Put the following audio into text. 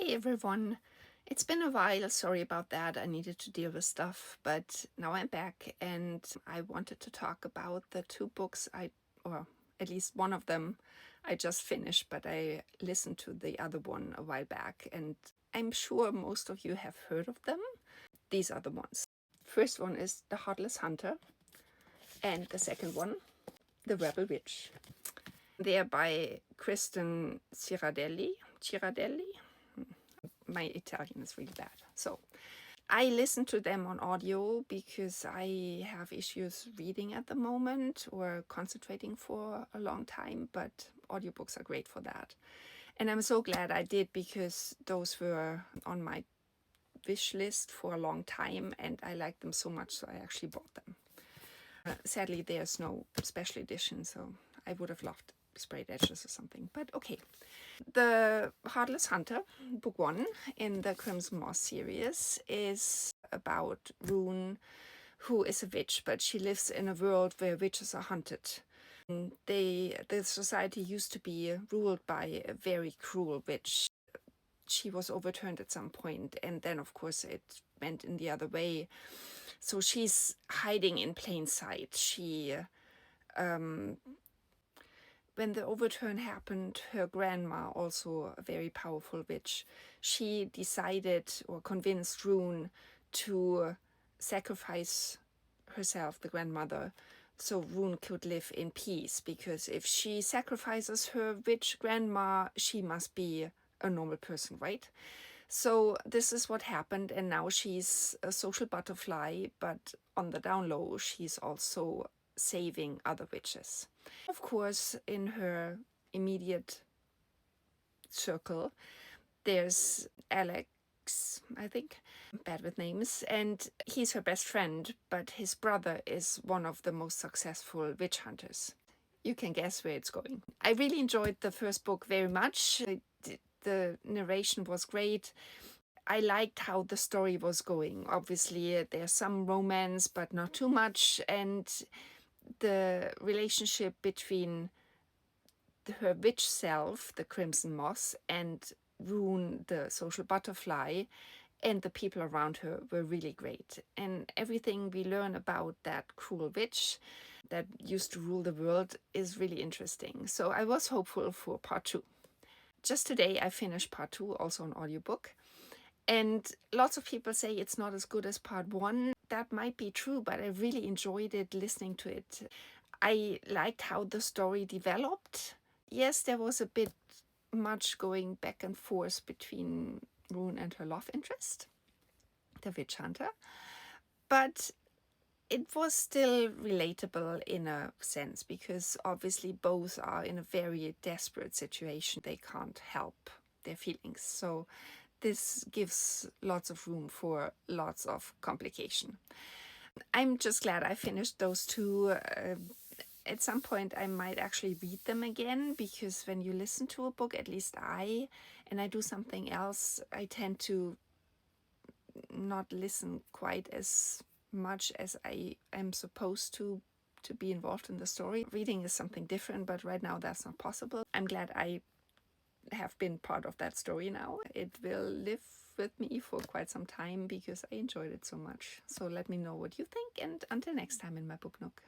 Hey everyone, it's been a while, sorry about that, I needed to deal with stuff, but now I'm back and I wanted to talk about the two books or at least one of them I just finished, but I listened to the other one a while back and I'm sure most of you have heard of them. These are the ones. First one is The Heartless Hunter and the second one, The Rebel Witch. They are by Kristen Cirardelli. My Italian is really bad. So I listen to them on audio because I have issues reading at the moment or concentrating for a long time, but audiobooks are great for that. And I'm so glad I did because those were on my wish list for a long time and I liked them so much, so I actually bought them. Sadly, there's no special edition, so I would have loved sprayed edges or something, but okay. The Heartless Hunter, book one in the Crimson Moss series, is about Rune, who is a witch, but she lives in a world where witches are hunted. The society used to be ruled by a very cruel witch. She was overturned at some point, and then of course it went in the other way. So she's hiding in plain sight. When the overturn happened, her grandma, also a very powerful witch, she decided or convinced Rune to sacrifice herself, the grandmother, so Rune could live in peace, because if she sacrifices her witch grandma, she must be a normal person, right? So this is what happened, and now she's a social butterfly, but on the down low, she's also saving other witches. Of course, in her immediate circle, there's Alex, I think, bad with names, and he's her best friend, but his brother is one of the most successful witch hunters. You can guess where it's going. I really enjoyed the first book very much. The narration was great. I liked how the story was going. Obviously, there's some romance, but not too much, and the relationship between her witch self, the Crimson Moss, and Rune, the social butterfly, and the people around her were really great. And everything we learn about that cruel witch that used to rule the world is really interesting. So I was hopeful for part two. Just today I finished part two, also an audiobook. And lots of people say it's not as good as part one. That might be true, but I really enjoyed it, listening to it. I liked how the story developed. Yes, there was a bit much going back and forth between Rune and her love interest, the witch hunter, but it was still relatable in a sense, because obviously both are in a very desperate situation. They can't help their feelings. So this gives lots of room for lots of complication. I'm just glad I finished those two. At some point I might actually read them again, because when you listen to a book, at least and I do something else, I tend to not listen quite as much as I am supposed to be involved in the story. Reading is something different, but right now that's not possible. I'm glad I have been part of that story now. It will live with me for quite some time because I enjoyed it so much. So let me know what you think, and until next time in my book nook.